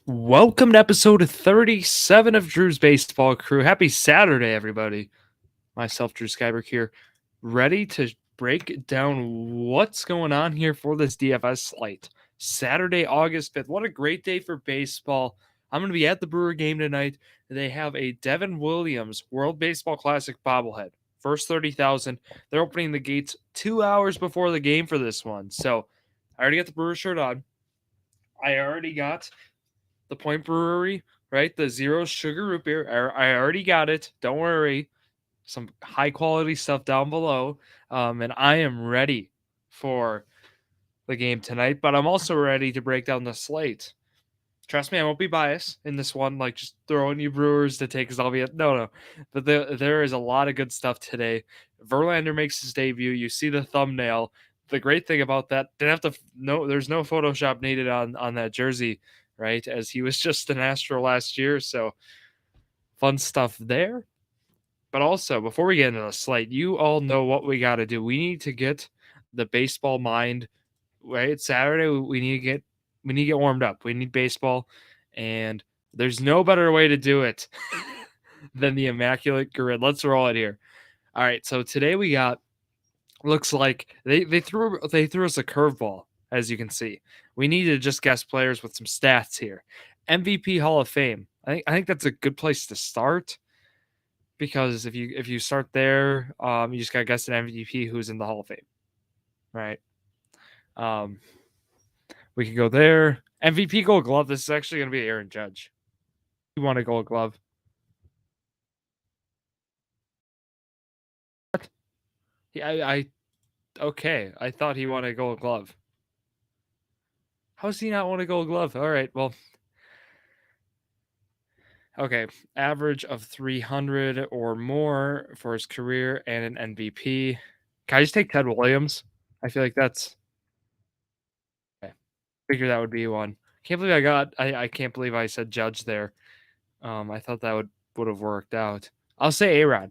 Welcome to episode 37 of Drew's Baseball Crew. Happy Saturday, everybody. Myself, Drew Skyberg here, ready to break down what's going on here for this DFS slate. Saturday, August 5th. What a great day for baseball. I'm going to be at the Brewer game tonight. They have a Devin Williams World Baseball Classic bobblehead. First 30,000. They're opening the gates 2 hours before the game for this one. So I already got the Brewer shirt on. I already got the Point Brewery, right? The zero sugar root beer. I already got it. Don't worry. Some high quality stuff down below. And I am ready for the game tonight, but I'm also ready to break down the slate. Trust me, I won't be biased in this one, like just throwing you Brewers to take, because I'll be no. But there is a lot of good stuff today. Verlander makes his debut. You see the thumbnail. The great thing about that, didn't have to there's no Photoshop needed on that jersey, right? As he was just an Astro last year. So fun stuff there. But also, before we get into the slate, you all know what we got to do. We need to get the baseball mind, right? It's Saturday. We need to get warmed up. We need baseball, and there's no better way to do it than the Immaculate Grid. Let's roll it here. All right. So today we got, looks like they threw us a curveball, as you can see. We need to just guess players with some stats here. MVP Hall of Fame. I think that's a good place to start, because if you start there, you just gotta guess an MVP who's in the Hall of Fame, right? We can go there. MVP Gold Glove. This is actually gonna be Aaron Judge. You want a Gold Glove? What? Yeah, I okay. I thought he wanted a Gold Glove. How does he not want a Gold Glove? All right, well, okay. Average of 300 or more for his career and an MVP. Can I just take Ted Williams? I feel like that's okay. Figure that would be one. Can't believe I can't believe I said Judge there. I thought that would have worked out. I'll say A-Rod.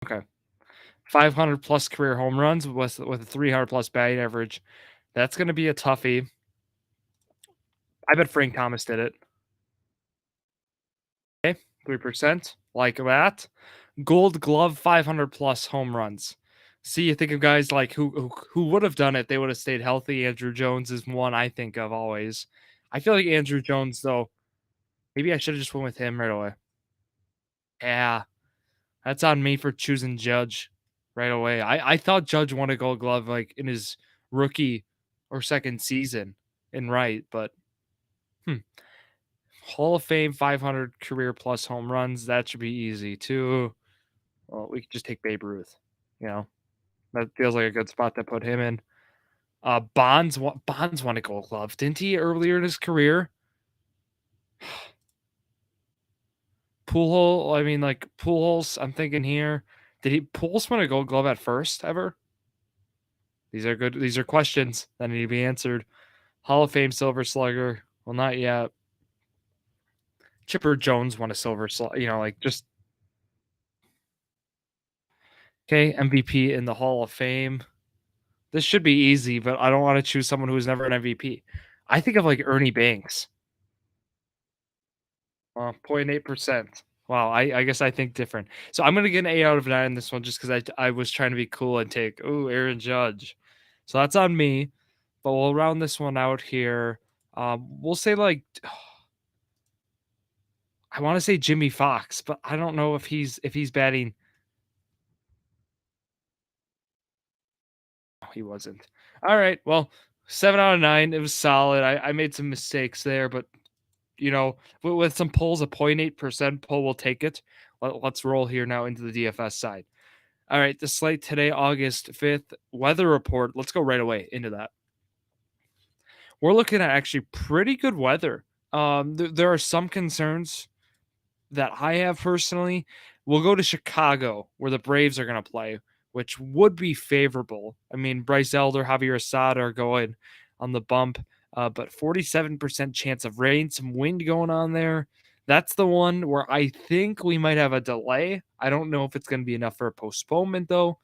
Okay. 500 plus career home runs with a 300 plus batting average. That's going to be a toughie. I bet Frank Thomas did it. Okay, 3%. Like that. Gold Glove 500 plus home runs. See, you think of guys like who would have done it. They would have stayed healthy. Andrew Jones is one I think of always. I feel like Andrew Jones, though, maybe I should have just went with him right away. Yeah, that's on me for choosing Judge right away. I thought Judge won a Gold Glove like in his rookie or second season in right, but Hall of Fame 500 career plus home runs, that should be easy too. Well, we could just take Babe Ruth. You know, that feels like a good spot to put him in. Bonds won a Gold Glove, didn't he, earlier in his career? Poolhole, I mean, like Pujols, I'm thinking here. Did Pujols win a Gold Glove at first ever? These are good. These are questions that need to be answered. Hall of Fame Silver Slugger. Well, not yet. Chipper Jones won a Silver Slugger. You know, like just okay. MVP in the Hall of Fame. This should be easy, but I don't want to choose someone who was never an MVP. I think of like Ernie Banks. 0.8%. Wow, I guess I think different. So I'm gonna get an 8 out of 9 in this one just because I was trying to be cool and take Aaron Judge. So that's on me. But we'll round this one out here. We'll say like I want to say Jimmy Fox, but I don't know if he's batting. Oh, he wasn't. All right, well, 7 out of 9. It was solid. I made some mistakes there, but you know, with some polls, a 0.8% poll will take it. Let's roll here now into the DFS side. All right, the slate today, August 5th, weather report. Let's go right away into that. We're looking at actually pretty good weather. There are some concerns that I have personally. We'll go to Chicago, where the Braves are going to play, which would be favorable. I mean, Bryce Elder, Javier Assad are going on the bump, but 47% chance of rain, some wind going on there. That's the one where I think we might have a delay. I don't know if it's going to be enough for a postponement, though.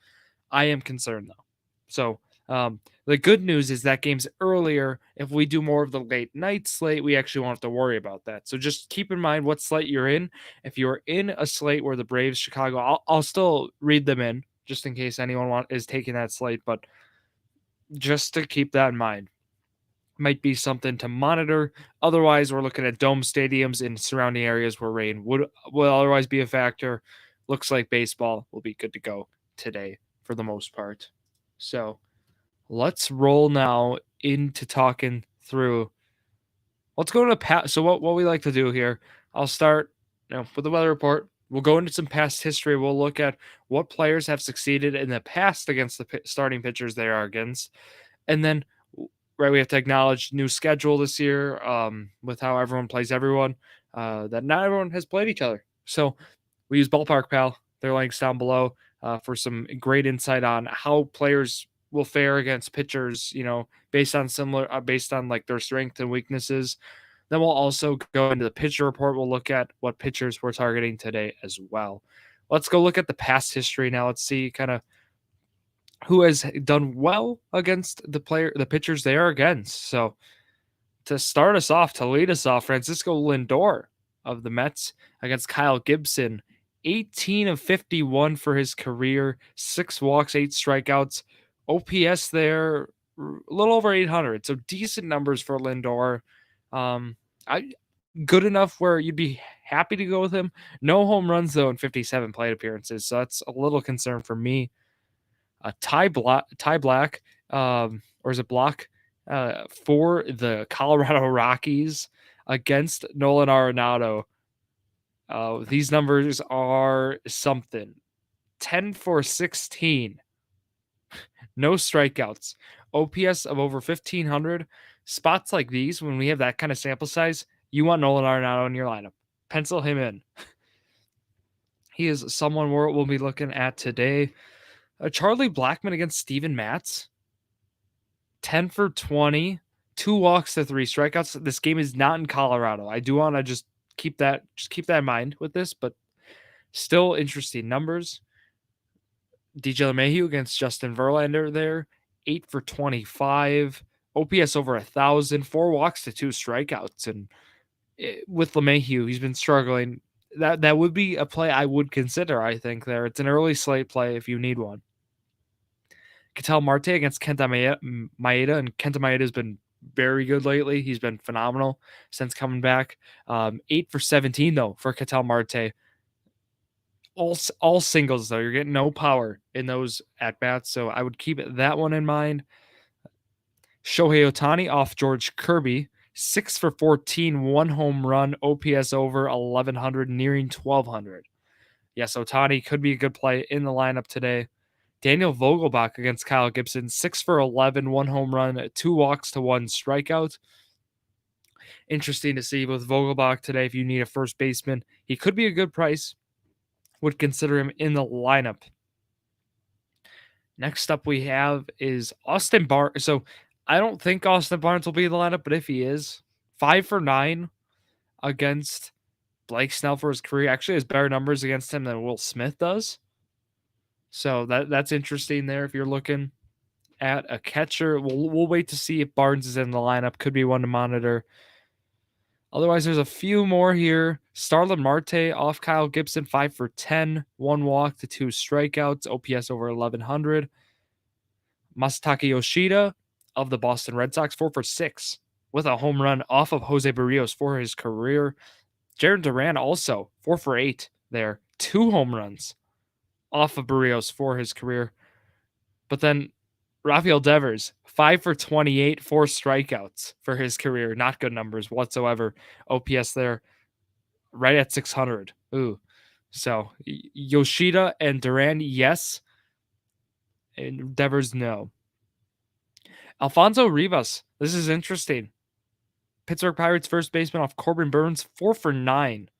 I am concerned, though. So The good news is that game's earlier. If we do more of the late night slate, we actually won't have to worry about that. So just keep in mind what slate you're in. If you're in a slate where the Braves, Chicago, I'll still read them in just in case anyone is taking that slate. But just to keep that in mind, might be something to monitor. Otherwise, we're looking at dome stadiums in surrounding areas where rain will otherwise be a factor. Looks like baseball will be good to go today for the most part. So let's roll now into talking through. Let's go to past. So what we like to do here, I'll start with the weather report. We'll go into some past history. We'll look at what players have succeeded in the past against the starting pitchers they are against. And then, right, we have to acknowledge new schedule this year with how everyone plays everyone, that not everyone has played each other. So we use Ballpark Pal. Their links down below for some great insight on how players will fare against pitchers, based on like their strengths and weaknesses. Then we'll also go into the pitcher report. We'll look at what pitchers we're targeting today as well. Let's go look at the past history now. Let's see kind of who has done well against the pitchers they are against. So to start us off, to lead us off, Francisco Lindor of the Mets against Kyle Gibson, 18 of 51 for his career, 6 walks, 8 strikeouts, OPS there a little over 800. So decent numbers for Lindor. Good enough where you'd be happy to go with him. No home runs though in 57 plate appearances, so that's a little concern for me. Ty Black, or is it Block, for the Colorado Rockies against Nolan Arenado. These numbers are something. 10 for 16. No strikeouts. OPS of over 1,500. Spots like these, when we have that kind of sample size, you want Nolan Arenado in your lineup. Pencil him in. He is someone we'll be looking at today. Charlie Blackmon against Steven Matz. 10 for 20. 2 walks to 3 strikeouts. This game is not in Colorado. I do want to just keep that in mind with this, but still interesting numbers. DJ LeMahieu against Justin Verlander there. 8 for 25. OPS over 1,000. 4 walks to 2 strikeouts. And with LeMahieu, he's been struggling. That would be a play I would consider, I think, there. It's an early slate play if you need one. Ketel Marte against Kenta Maeda, and Kenta Maeda has been very good lately. He's been phenomenal since coming back. 8 for 17, though, for Ketel Marte. All singles, though. You're getting no power in those at-bats, so I would keep that one in mind. Shohei Ohtani off George Kirby. 6 for 14, 1 home run, OPS over 1,100, nearing 1,200. Yes, Ohtani could be a good play in the lineup today. Daniel Vogelbach against Kyle Gibson, 6 for 11, 1 home run, 2 walks to 1 strikeout. Interesting to see with Vogelbach today. If you need a first baseman, he could be a good price. Would consider him in the lineup. Next up we have is Austin Barnes. So I don't think Austin Barnes will be in the lineup, but if he is, 5 for 9 against Blake Snell for his career. Actually has better numbers against him than Will Smith does. So that's interesting there. If you're looking at a catcher, we'll wait to see if Barnes is in the lineup. Could be one to monitor. Otherwise, there's a few more here. Starlin Marte off Kyle Gibson, 5 for 10, 1 walk to 2 strikeouts, OPS over 1,100. Masataka Yoshida of the Boston Red Sox, 4 for 6, with a home run off of Jose Barrios for his career. Jaron Duran also 4 for 8 there, 2 home runs off of Barrios for his career. But then Rafael Devers, 5 for 28, 4 strikeouts for his career. Not good numbers whatsoever. OPS there right at 600. Ooh. So Yoshida and Duran, yes. And Devers, no. Alfonso Rivas. This is interesting. Pittsburgh Pirates first baseman off Corbin Burns, 4 for 9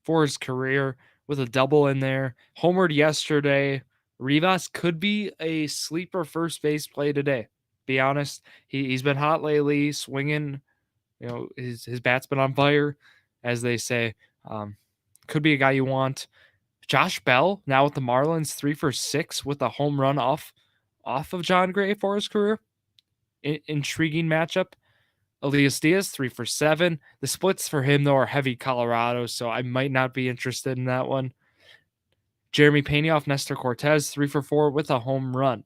for his career with a double in there. Homered yesterday. Rivas could be a sleeper first base play today. Be honest, he's been hot lately, swinging. His bat's been on fire, as they say. Could be a guy you want. Josh Bell now with the Marlins, 3 for 6 with a home run off off of John Gray for his career. Intriguing matchup. Elias Diaz, 3 for 7. The splits for him, though, are heavy Colorado, so I might not be interested in that one. Jeremy Pena off Nestor Cortez, 3 for 4 with a home run.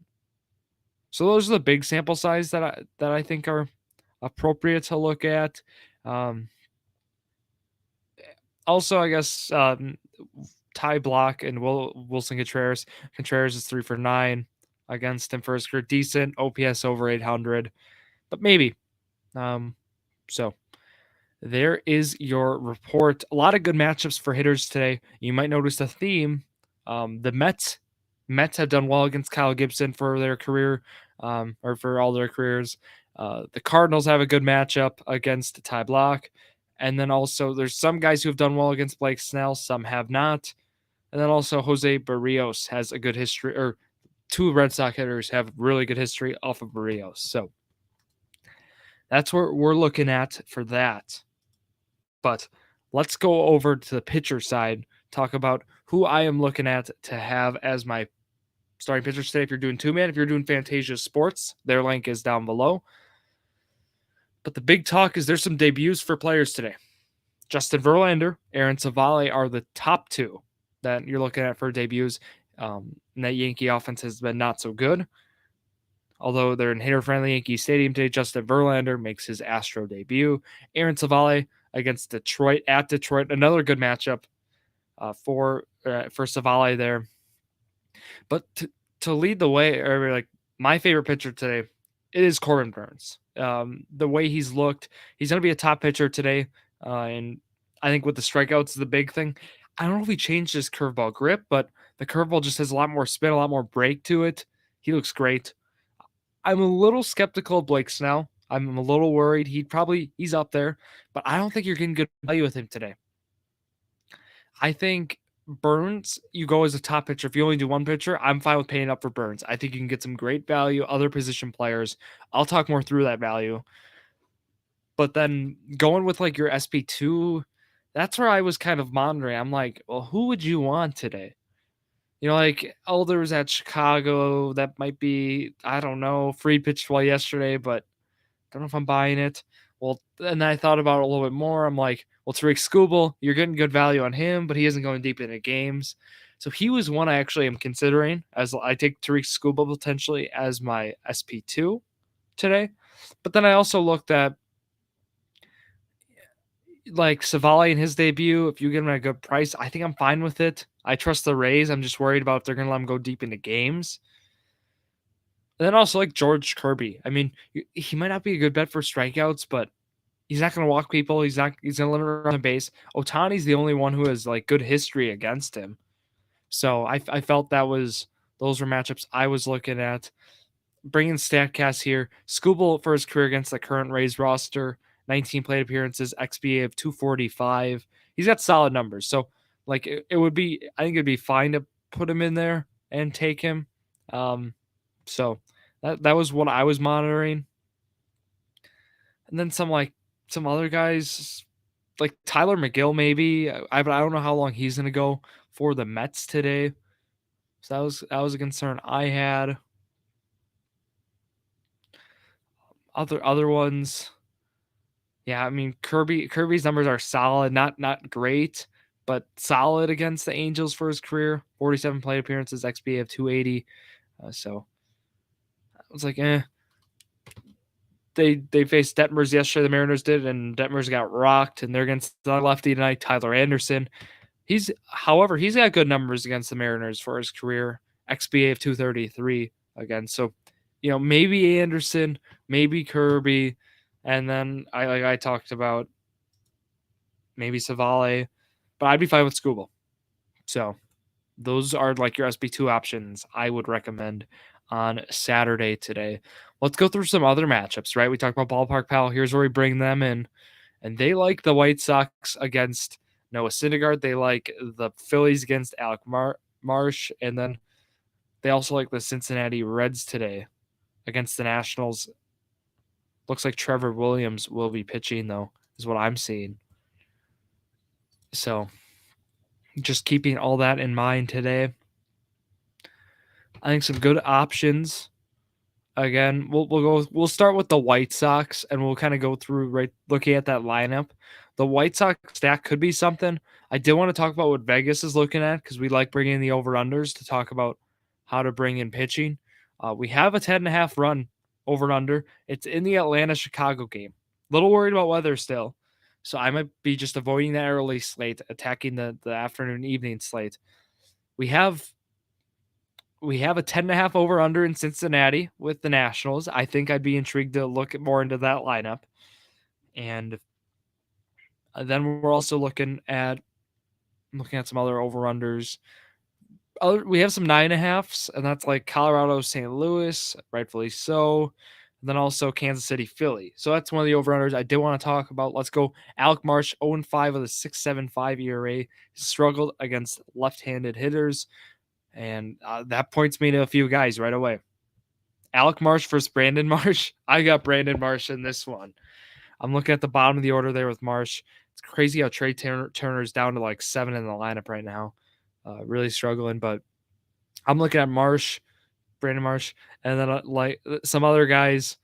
So those are the big sample size that I think are appropriate to look at. Also, I guess Ty Block and Wilson Contreras. Contreras is 3 for 9 against him for his career. Decent OPS over 800, but maybe. So there is your report. A lot of good matchups for hitters today. You might notice a theme. The Mets have done well against Kyle Gibson for their career, or for all their careers. The Cardinals have a good matchup against Ty Block. And then also there's some guys who have done well against Blake Snell, some have not. And then also Jose Barrios has a good history, or two Red Sox hitters have really good history off of Barrios. So that's what we're looking at for that. But let's go over to the pitcher side, talk about who I am looking at to have as my starting pitcher today. If you're doing two-man, if you're doing Fantasia Sports, their link is down below. But the big talk is there's some debuts for players today. Justin Verlander, Aaron Savale are the top two that you're looking at for debuts. And that Yankee offense has been not so good. Although they're in hitter-friendly Yankee Stadium today, Justin Verlander makes his Astro debut. Aaron Savale against Detroit at Detroit, another good matchup for Savale there. But to lead the way, or like my favorite pitcher today, it is Corbin Burnes. The way he's looked, he's going to be a top pitcher today. And I think with the strikeouts is the big thing. I don't know if he changed his curveball grip, but the curveball just has a lot more spin, a lot more break to it. He looks great. I'm a little skeptical of Blake Snell. I'm a little worried. He's up there, but I don't think you're getting good value with him today. I think Burnes, you go as a top pitcher. If you only do one pitcher, I'm fine with paying up for Burnes. I think you can get some great value, other position players. I'll talk more through that value. But then going with like your SP2, that's where I was kind of monitoring. I'm like, well, who would you want today? You know, like Elders at Chicago, that might be, I don't know, free pitched well yesterday, but don't know if I'm buying it. Well, and then I thought about it a little bit more. I'm like, well, Tariq Skubal, you're getting good value on him, but he isn't going deep into games. So he was one I actually am considering, as I take Tariq Skubal potentially as my SP2 today. But then I also looked at like Savale in his debut. If you get him at a good price, I think I'm fine with it. I trust the Rays. I'm just worried about if they're going to let him go deep into games. And then also like George Kirby. I mean, he might not be a good bet for strikeouts, but he's not going to walk people. He's going to limit around the base. Ohtani's the only one who has like good history against him. So I felt those were matchups I was looking at. Bringing StatCast here. Skubal for his career against the current Rays roster, 19 plate appearances, XBA of 245. He's got solid numbers. So like it would be, I think it'd be fine to put him in there and take him. So that was what I was monitoring. And then some other guys like Tyler McGill, maybe. I don't know how long he's going to go for the Mets today. So that was a concern I had. Other ones. Yeah, I mean Kirby's numbers are solid, not great, but solid against the Angels for his career. 47 plate appearances, XBA of 280. So I was like, They faced Detmers yesterday, the Mariners did, and Detmers got rocked, and they're against the lefty tonight, Tyler Anderson. However, he's got good numbers against the Mariners for his career, XBA of 233 again. So, you know, maybe Anderson, maybe Kirby, and then I talked about maybe Savale, but I'd be fine with Skubal. So those are like your SB2 options I would recommend on Saturday today. Let's go through some other matchups, right? We talked about Ballpark Pal. Here's where we bring them in. And they like the White Sox against Noah Syndergaard. They like the Phillies against Alec Marsh. And then they also like the Cincinnati Reds today against the Nationals. Looks like Trevor Williams will be pitching, though, is what I'm seeing. So just keeping all that in mind today. I think some good options again. We'll start with the White Sox and we'll kind of go through right looking at that lineup. The White Sox stack could be something. I did want to talk about what Vegas is looking at because we like bringing in the over-unders to talk about how to bring in pitching. We have a 10.5 run over-under. It's in the Atlanta-Chicago game. A little worried about weather still. So I might be just avoiding the early slate, attacking the afternoon evening slate. We have a 10.5 over under in Cincinnati with the Nationals. I think I'd be intrigued to look more into that lineup. And then we're also looking at some other over unders. We have some 9.5s, and that's like Colorado, St. Louis, rightfully so. And then also Kansas City, Philly. So that's one of the over unders I did want to talk about. Let's go. Alec Marsh, 0-5 with a 6.75 ERA. Struggled against left-handed hitters. And that points me to a few guys right away. Alec Marsh versus Brandon Marsh. I got Brandon Marsh in this one. I'm looking at the bottom of the order there with Marsh. It's crazy how Trey Turner's down to like 7 in the lineup right now. Really struggling, but I'm looking at Marsh, Brandon Marsh, and then like some other guys.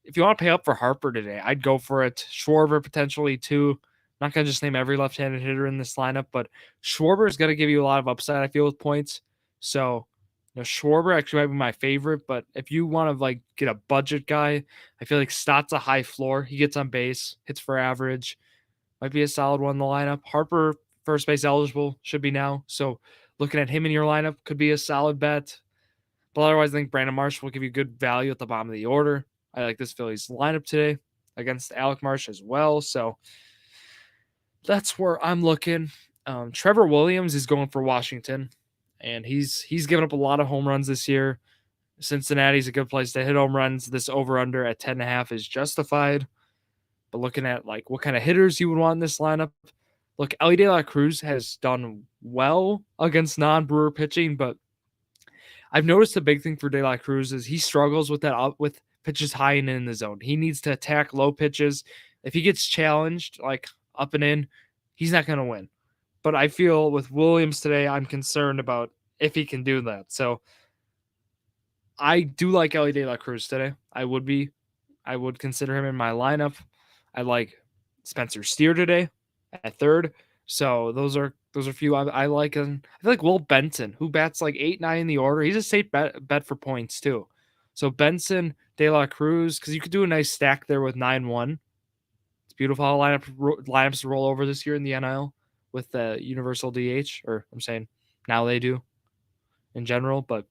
If you want to pay up for Harper today, I'd go for it. Schwarber potentially too. Not going to just name every left-handed hitter in this lineup, but Schwarber is going to give you a lot of upside, I feel, with points. So, Schwarber actually might be my favorite, but if you want to like get a budget guy, I feel like Stott's a high floor. He gets on base, hits for average, might be a solid one in the lineup. Harper, first base eligible, should be now. So, looking at him in your lineup could be a solid bet. But otherwise, I think Brandon Marsh will give you good value at the bottom of the order. I like this Phillies lineup today against Alec Marsh as well. So that's where I'm looking. Trevor Williams is going for Washington, and he's given up a lot of home runs this year. Cincinnati's a good place to hit home runs. This over-under at 10.5 is justified. But looking at like what kind of hitters you would want in this lineup, look, Elly De La Cruz has done well against non-Brewer pitching, but I've noticed the big thing for De La Cruz is he struggles with that with pitches high and in the zone. He needs to attack low pitches. If he gets challenged like up and in, he's not going to win. But I feel with Williams today, I'm concerned about if he can do that. So I do like Elly De La Cruz today. I would consider him in my lineup. I like Spencer Steer today at third. So those are a few I like. And I feel like Will Benson, who bats like 8-9 in the order, he's a safe bet for points too. So Benson, De La Cruz, because you could do a nice stack there with 9-1. It's beautiful how lineups roll over this year in the NL with the universal DH, or I'm saying now they do in general, but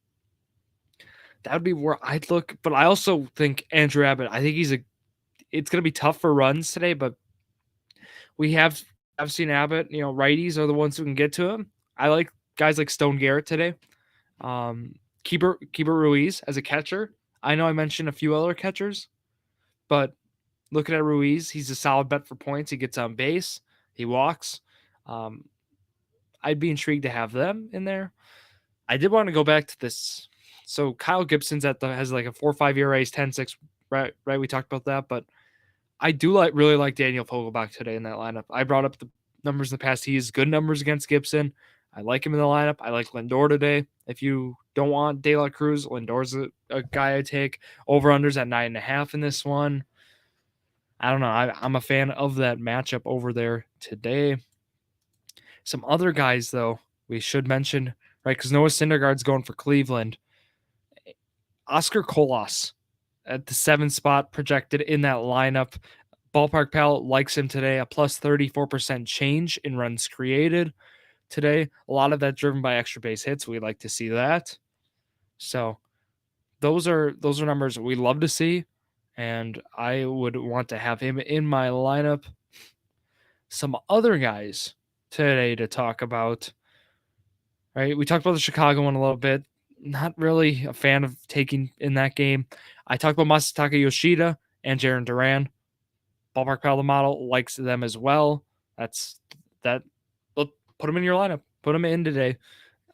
that would be where I'd look. But I also think Andrew Abbott, I think it's going to be tough for runs today, but I've seen Abbott, righties are the ones who can get to him. I like guys like Stone Garrett today. Keeper Ruiz as a catcher. I know I mentioned a few other catchers, but looking at Ruiz, he's a solid bet for points. He gets on base. He walks. I'd be intrigued to have them in there. I did want to go back to this. So Kyle Gibson's has like a 4.5 ERA, 10.6. Right. We talked about that, but I do really like Daniel Vogelbach today in that lineup. I brought up the numbers in the past. He has good numbers against Gibson. I like him in the lineup. I like Lindor today. If you don't want De La Cruz, Lindor's a guy I take. Over-unders at 9.5 in this one. I don't know. I'm a fan of that matchup over there today. Some other guys, though, we should mention, right, because Noah Syndergaard's going for Cleveland. Oscar Colas at the 7th spot projected in that lineup. Ballpark Pal likes him today, a plus 34% change in runs created today. A lot of that driven by extra base hits. We like to see that. So those are numbers we love to see, and I would want to have him in my lineup. Some other guys today to talk about. Right, we talked about the Chicago one a little bit. Not really a fan of taking in that game. I talked about Masataka Yoshida and Jarren Duran. Ballpark Pal the model likes them as well. That's that. Look, put them in your lineup. Put them in today.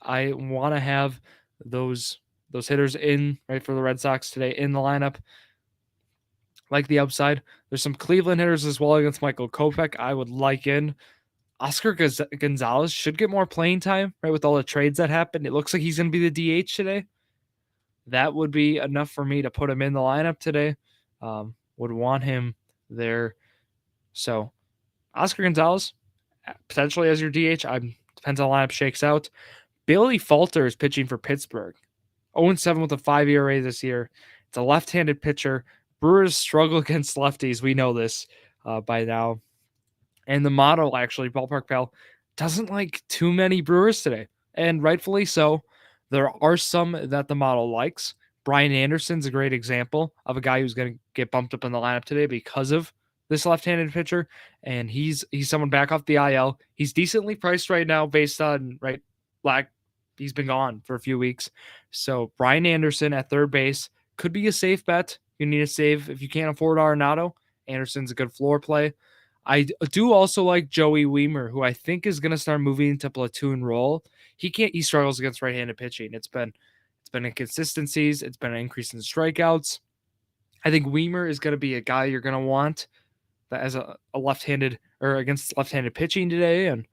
I want to have those hitters in right for the Red Sox today in the lineup. Like the upside. There's some Cleveland hitters as well against Michael Kopech. I would like in. Oscar Gonzalez should get more playing time, right? With all the trades that happened, it looks like he's going to be the DH today. that would be enough for me to put him in the lineup today. Would want him there. So Oscar Gonzalez, potentially as your DH. Depends how the lineup shakes out. Bailey Falter is pitching for Pittsburgh. 0-7 with a 5 ERA this year. It's a left-handed pitcher. Brewers struggle against lefties. We know this by now. And the model, actually, Ballpark Pal, doesn't like too many Brewers today. And rightfully so. There are some that the model likes. Brian Anderson's a great example of a guy who's going to get bumped up in the lineup today because of this left-handed pitcher. And he's someone back off the IL. He's decently priced right now based on, right, black. He's been gone for a few weeks. So Brian Anderson at third base could be a safe bet. You need a save if you can't afford Arenado. Anderson's a good floor play. I do also like Joey Weimer, who I think is going to start moving into platoon role. He struggles against right-handed pitching. It's been inconsistencies. It's been an increase in strikeouts. I think Weimer is going to be a guy you're going to want that as a left-handed or against left-handed pitching today. And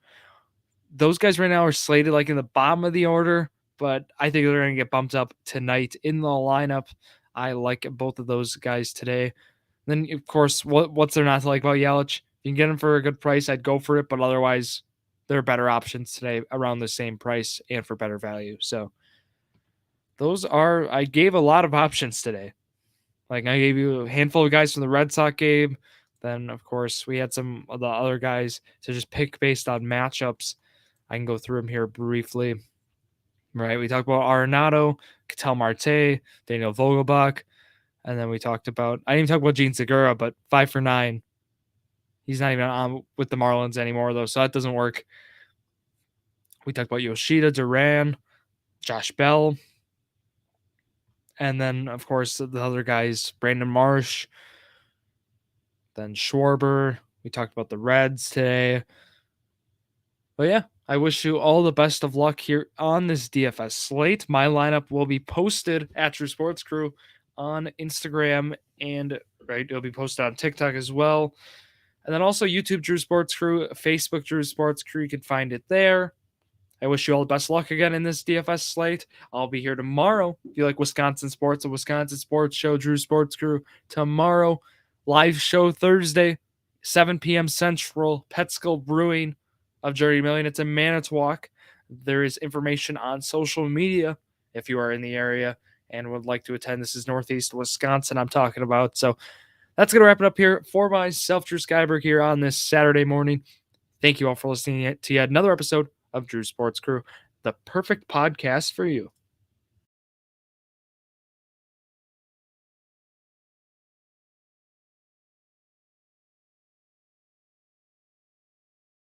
those guys right now are slated like in the bottom of the order, but I think they're going to get bumped up tonight in the lineup. I like both of those guys today. Then, of course, what's there not to like about Yelich? You can get him for a good price. I'd go for it, but otherwise, there are better options today around the same price and for better value. So I gave a lot of options today. Like I gave you a handful of guys from the Red Sox game. Then, of course, we had some of the other guys to just pick based on matchups. I can go through them here briefly. Right, we talked about Arenado, Ketel Marte, Daniel Vogelbach, and then we talked about, I didn't even talk about Gene Segura, but 5 for 9. He's not even on with the Marlins anymore, though, so that doesn't work. We talked about Yoshida, Duran, Josh Bell, and then, of course, the other guys, Brandon Marsh, then Schwarber. We talked about the Reds today. But yeah, I wish you all the best of luck here on this DFS slate. My lineup will be posted at Drew Sports Crew on Instagram, and right, it'll be posted on TikTok as well. And then also YouTube Drew Sports Crew, Facebook Drew Sports Crew. You can find it there. I wish you all the best luck again in this DFS slate. I'll be here tomorrow. If you like Wisconsin sports, a Wisconsin sports show, Drew Sports Crew tomorrow. Live show Thursday, 7 p.m. Central, Petskill Brewing of Jersey Million. It's in Manitowoc. There is information on social media if you are in the area and would like to attend. This is Northeast Wisconsin I'm talking about. So that's going to wrap it up here for myself, Drew Skyberg, here on this Saturday morning. Thank you all for listening to yet another episode of Drew Sports Crew, the perfect podcast for you.